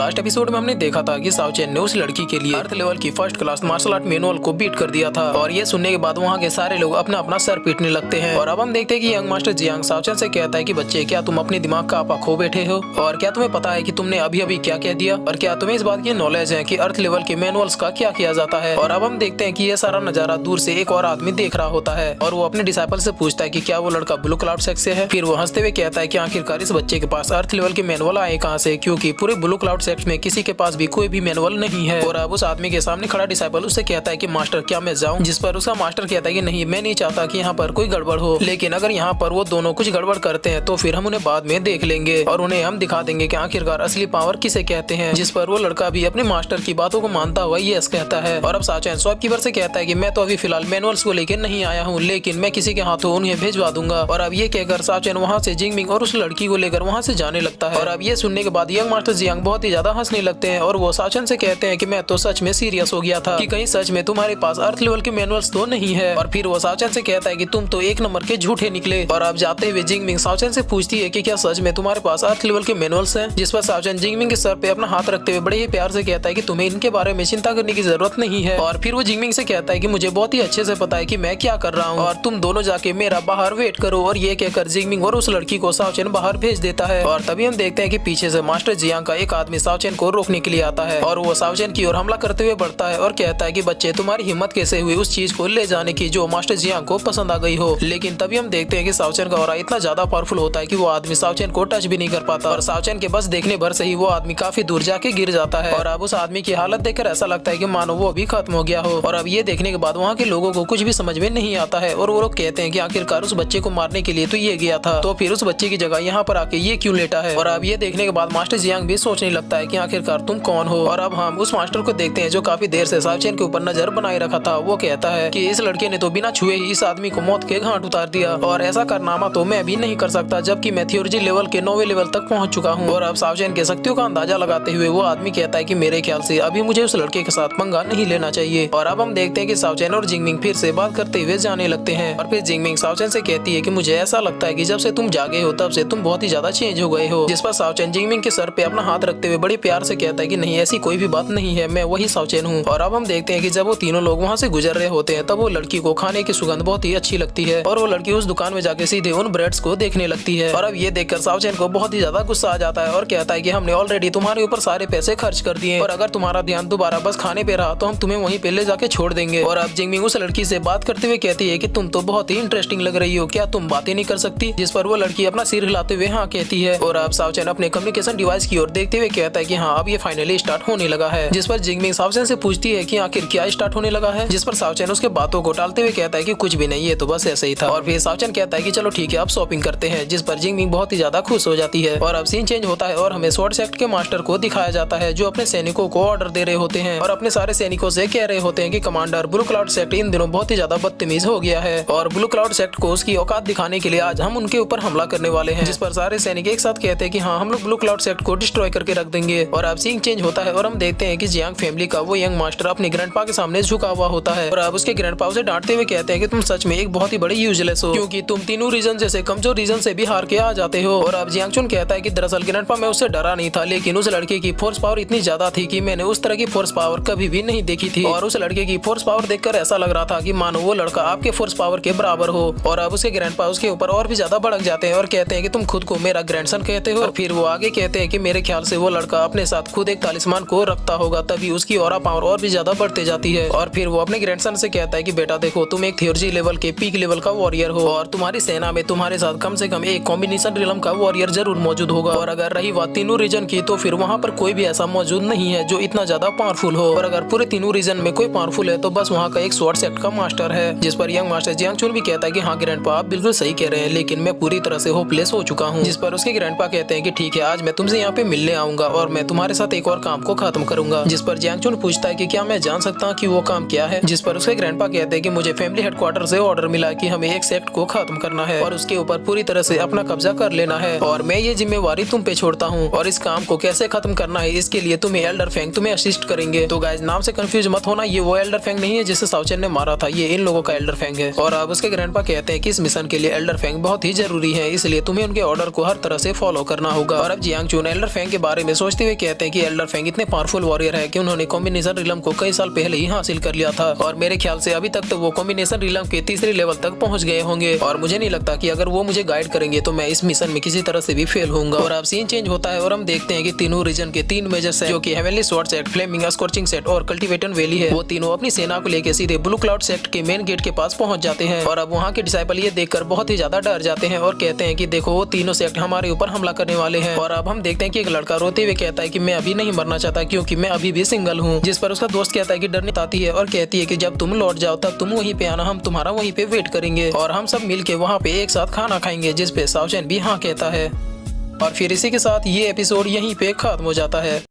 Last episode में हमने देखा था कि साओ चैन ने उस लड़की के लिए अर्थ लेवल की first class martial art manual को बीट कर दिया था और ये सुनने के बाद वहाँ के सारे लोग अपना अपना सर पीटने लगते हैं। और अब हम देखते हैं कि यंग मास्टर जियांग साओ चैन से कहता है कि बच्चे, क्या तुम अपने दिमाग का आपा खो बैठे हो और क्या तुम्हें पता है कि तुमने अभी अभी क्या कह दिया और क्या तुम्हें इस बात की नॉलेज है कि अर्थ लेवल के मैनुअल्स का क्या किया जाता है। और अब हम देखते हैं कि ये सारा नजारा दूर से एक और आदमी देख रहा होता है और वो अपने डिसाइपल से पूछता है कि क्या वो लड़का ब्लू क्लाउड सेक्स से है। फिर वो हंसते हुए कहता है कि आखिरकार इस बच्चे के पास अर्थ लेवल के मैनुअल आए कहाँ से, क्योंकि पूरे ब्लू क्लाउड सेक्स में किसी के पास भी कोई भी मैनुअल नहीं है। और अब उस आदमी के सामने खड़ा डिसाइपल उससे कहता है कि मास्टर क्या मैं जाऊं, जिस पर उसका मास्टर कहता है कि नहीं, मैं नहीं चाहता कि यहाँ पर कोई गड़बड़ हो, लेकिन अगर यहाँ पर वो दोनों कुछ गड़बड़ करते हैं तो फिर हम उन्हें बाद में देख लेंगे और उन्हें हम दिखा देंगे कि आखिरकार असली पावर किसे कहते हैं। जिस पर वो लड़का भी अपने मास्टर की बातों को मानता हुआ यस कहता है। और अब साओ चैन शॉपकीपर से कहता है कि मैं तो अभी फिलहाल मैनुअल्स को लेकर नहीं आया हूँ, लेकिन मैं किसी के हाथों उन्हें भेजवा दूंगा। और अब ये कहकर साओ चैन वहाँ से जिंगमिंग और उस लड़की को लेकर वहाँ से जाने लगता है। और अब ये सुनने के बाद यंग मास्टर जियांग बहुत ही ज्यादा हंसने लगते हैं और वो साओ चैन से कहते हैं कि मैं तो सच में सीरियस हो गया था कि कहीं सच में तुम्हारे पास अर्थ लेवल के मैनुअल्स तो नहीं है। और फिर वो साओ चैन से कहता है कि तुम तो एक नंबर के झूठे निकले। और अब जाते हुए जिंगमिंग साओ चैन से पूछती है कि क्या सच में तुम्हारे पास अर्थ लेवल के मैनुअल्स हैं, जिस पर साओ चैन जिंगमिंग के सर पे अपना हाथ रखते हुए बड़े ही प्यार से कहता है कि तुम्हें इनके बारे में चिंता करने की जरूरत नहीं है। और फिर वो जिंगमिंग से कहता है कि मुझे बहुत ही अच्छे से पता है कि मैं क्या कर रहा हूँ और तुम दोनों जाके मेरा बाहर वेट करो। और ये कहकर जिंगमिंग और उस लड़की को साओ चैन बाहर भेज देता है। और तभी हम देखते हैं कि पीछे से मास्टर जियांग का एक आदमी साओ चैन को रोकने के लिए आता है और वो साओ चैन की ओर हमला करते हुए बढ़ता है और कहता है कि बच्चे, तुम्हारी हिम्मत कैसे हुई उस चीज को ले जाने की जो मास्टर जियांग को पसंद आ गई हो। लेकिन तभी हम देखते हैं कि साओ चैन का ऑरा इतना ज्यादा पावरफुल होता है कि वो आदमी साओ चैन को टच भी नहीं कर पाता और साओ चैन के बस देखने भर से ही वो आदमी काफी दूर जाके गिर जाता है। और अब उस आदमी की हालत देखकर ऐसा लगता है कि मानो वो अभी खत्म हो गया हो। और अब ये देखने के बाद वहाँ के लोगों को कुछ भी समझ में नहीं आता है और वो लोग कहते हैं कि आखिरकार उस बच्चे को मारने के लिए तो ये गया था, तो फिर उस बच्चे की जगह यहाँ पर आके ये क्यों लेटा है। और अब ये देखने के बाद मास्टर जियांग भी सोचने लगता है कि आखिरकार तुम कौन हो। और अब हम उस मास्टर को देखते हैं जो काफी देर से साओ चैन के ऊपर नजर बनाए रखा था। वो कहता है कि इस लड़के ने तो बिना छुए ही इस आदमी को मौत के घाट उतार दिया और ऐसा कारनामा तो मैं भी नहीं कर सकता, जबकि मैं थियोलॉजी लेवल के 9वें लेवल तक पहुंच चुका हूं। और अब साओ चैन के शक्तियों का अंदाजा लगाते हुए वो आदमी कहता है कि मेरे ख्याल से अभी मुझे उस लड़के के साथ पंगा नहीं लेना चाहिए। और अब हम देखते हैं कि साओ चैन और जिंगमिंग फिर से बात करते हुए जाने लगते हैं। और फिर जिंगमिंग साओ चैन से कहती है कि मुझे ऐसा लगता है कि जब से तुम जागे हो तब से तुम बहुत ही ज्यादा चेंज हो गए हो। जिस पर साओ चैन जिंगमिंग के सर पे अपना हाथ रखते हुए बड़े प्यार से कहता है कि नहीं, ऐसी कोई भी बात नहीं है, मैं वही साओ चैन हूँ। और अब हम देखते हैं कि जब वो तीनों लोग वहाँ से गुजर रहे होते हैं तब वो लड़की को खाने की सुगंध बहुत ही अच्छी लगती है और वो लड़की उस दुकान में जाके सीधे उन ब्रेड्स को देखने लगती है। और अब ये देखकर साओ चैन को बहुत ही ज्यादा गुस्सा आ जाता है और कहता है कि हमने ऑलरेडी तुम्हारे ऊपर सारे पैसे खर्च कर दिए और अगर तुम्हारा ध्यान दोबारा बस खाने पे रहा तो हम तुम्हें वहीं पे ले जाके छोड़ देंगे। और अब जिंगमिंग उस लड़की से बात करते हुए कहती है कि तुम तो बहुत ही इंटरेस्टिंग लग रही हो, क्या तुम बातें नहीं कर सकती। जिस पर वो लड़की अपना सिर हिलाते हुए हाँ कहती है। और अब साओ चैन अपने कम्युनिकेशन डिवाइस की ओर देखते हुए कहता है कि हाँ, अब ये फाइनली स्टार्ट होने लगा है। जिस पर जिंगमिंग साओ चैन से पूछती है कि आखिर क्या स्टार्ट होने लगा है। जिस पर साओ चैन उसके बातों को टालते हुए कहता है कि कुछ भी नहीं है, तो बस ऐसे ही था। और फिर साओ चैन कहता है कि चलो ठीक है, अब शॉपिंग करते हैं। जिस पर जिंगमिंग बहुत ही ज्यादा खुश हो जाती है। और अब सीन चेंज होता है और हमें स्वॉर्ड सेक्ट के मास्टर को दिखाया जाता है जो अपने सैनिकों को ऑर्डर दे रहे होते हैं और अपने सारे सैनिकों से कह रहे होते हैं कि कमांडर, ब्लू क्लाउड सेक्ट इन दिनों बहुत ही ज्यादा बदतमीज हो गया है और ब्लू क्लाउड सेक्ट को उसकी औकात दिखाने के लिए आज हम उनके ऊपर हमला करने वाले हैं। जिस पर सारे सैनिक एक साथ कहते हैं कि हाँ, हम लोग ब्लू क्लाउड सेक्ट को डिस्ट्रॉय करके रख देंगे। और अब सीन चेंज होता है और हम देखते हैं कि जियांग फैमिली का वो यंग मास्टर अपने ग्रैंडपा के सामने झुका हुआ होता है और अब उसके ग्रैंडपा उसे डांटते हुए कहते हैं कि तुम सच में एक बहुत ही बड़े यूजलेस हो, क्योंकि तुम तीनों रीजन जैसे कमजोर रीजन से भी हार के आ जाते हो। और अब जियांग चुन कहता है कि दरअसल ग्रैंडपा मैं उससे डरा नहीं था, लेकिन उस लड़के की फोर्स पावर इतनी ज्यादा थी कि मैंने उस तरह की फोर्स पावर कभी भी नहीं देखी थी और उस लड़के की फोर्स पावर देखकर ऐसा लग रहा था कि मानो वो लड़का आपके फोर्स पावर के बराबर हो। और अब उसके ग्रैंडपा उसके ऊपर और भी ज्यादा भड़क जाते हैं और कहते हैं कि तुम खुद को मेरा ग्रैंडसन कहते हो। और फिर वो आगे कहते हैं कि मेरे ख्याल से वो लड़का अपने साथ खुद एक तालिस्मान को रखता होगा, तभी उसकी ऑरा पावर और भी ज्यादा बढ़ते जाती है। और फिर वो अपने ग्रैंडसन से कहता है कि बेटा देखो, तुम एक थियोलॉजी लेवल के पीक लेवल का वॉरियर हो और तुम्हारी सेना में तुम्हारे साथ कम से कम एक कॉम्बिनेशन रिलम का वॉरियर जरूर मौजूद होगा। और अगर रही बात तीनों रीजन की, तो फिर वहाँ पर कोई भी ऐसा मौजूद नहीं है जो इतना ज्यादा पावरफुल हो। और अगर पूरे तीनों रीजन में कोई पावरफुल है तो बस वहाँ का एक स्वॉर्ड सेक्ट का मास्टर है। जिस पर यंग मास्टर जियांग चुन भी कहता है कि हाँ ग्रैंडपा, आप बिल्कुल सही कह रहे हैं, लेकिन मैं पूरी तरह से होपलेस हो चुका हूँ। जिस पर उसके ग्रैंडपा कहते हैं कि ठीक है, आज मैं तुमसे यहाँ पे मिलने आऊंगा और मैं तुम्हारे साथ एक और काम को खत्म करूंगा। जिस पर जियांग चुन पूछता है कि क्या मैं जान सकता हूँ कि वो काम क्या है। जिस पर उसके ग्रैंडपा कहते हैं कि मुझे फैमिली हेडक्वार्टर से ऑर्डर मिला कि हमें एक सेक्ट को खत्म करना है और उसके ऊपर पूरी तरह से अपना कब्जा कर लेना है और मैं ये जिम्मेवारी तुम पे छोड़ता हूँ और इस काम को कैसे खत्म करना है इसके लिए तुम्हें एल्डर फेंग तुम्हें असिस्ट करेंगे। तो गाइस, नाम से कंफ्यूज मत होना, ये वो एल्डर फेंग नहीं है जिसे साओ चैन ने मारा था, ये इन लोगों का एल्डर फेंग है। और अब उसके ग्रैंडपा कहते हैं कि इस मिशन के लिए एल्डर फेंग बहुत ही जरूरी है, इसलिए तुम्हें उनके ऑर्डर को हर तरह से फॉलो करना होगा। और अब जियांग चुन एल्डर फेंग के बारे में सोचते सोचते हुए कहते हैं कि एल्डर फेंग इतने पावरफुल वॉरियर है कि उन्होंने कॉम्बिनेशन रिलम को कई साल पहले ही हासिल कर लिया था और मेरे ख्याल से अभी तक तो वो कॉम्बिनेशन रिलम के तीसरे लेवल तक पहुंच गए होंगे और मुझे नहीं लगता कि अगर वो मुझे गाइड करेंगे तो मैं इस मिशन में किसी तरह से भी फेल होऊंगा। और अब सीन चेंज होता है और हम देखते हैं कि तीनों रीजन के 3 मेजर सेट जो कि heavenly sword set, flaming scorching set और कल्टीवेटन वैली है, वो तीनों अपनी सेना को लेकर सीधे ब्लू क्लाउड सेक्ट के मेन गेट के पास पहुंच जाते हैं। और अब वहाँ के डिसाइपल ये देखकर बहुत ही ज्यादा डर जाते हैं और कहते हैं कि देखो वो तीनों सेक्ट हमारे ऊपर हमला करने वाले हैं। और अब हम देखते हैं कि एक लड़का रोते हुए कहता है कि मैं अभी नहीं मरना चाहता क्योंकि मैं अभी भी सिंगल हूँ। जिस पर उसका दोस्त कहता है कि डरने आती है और कहती है कि जब तुम लौट जाओ तब तुम वहीं पे आना, हम तुम्हारा वहीं पे वेट करेंगे और हम सब मिलके वहाँ पे एक साथ खाना खाएंगे। जिस पे साओ चैन भी हाँ कहता है और फिर इसी के साथ ये एपिसोड यहीं पे खत्म हो जाता है।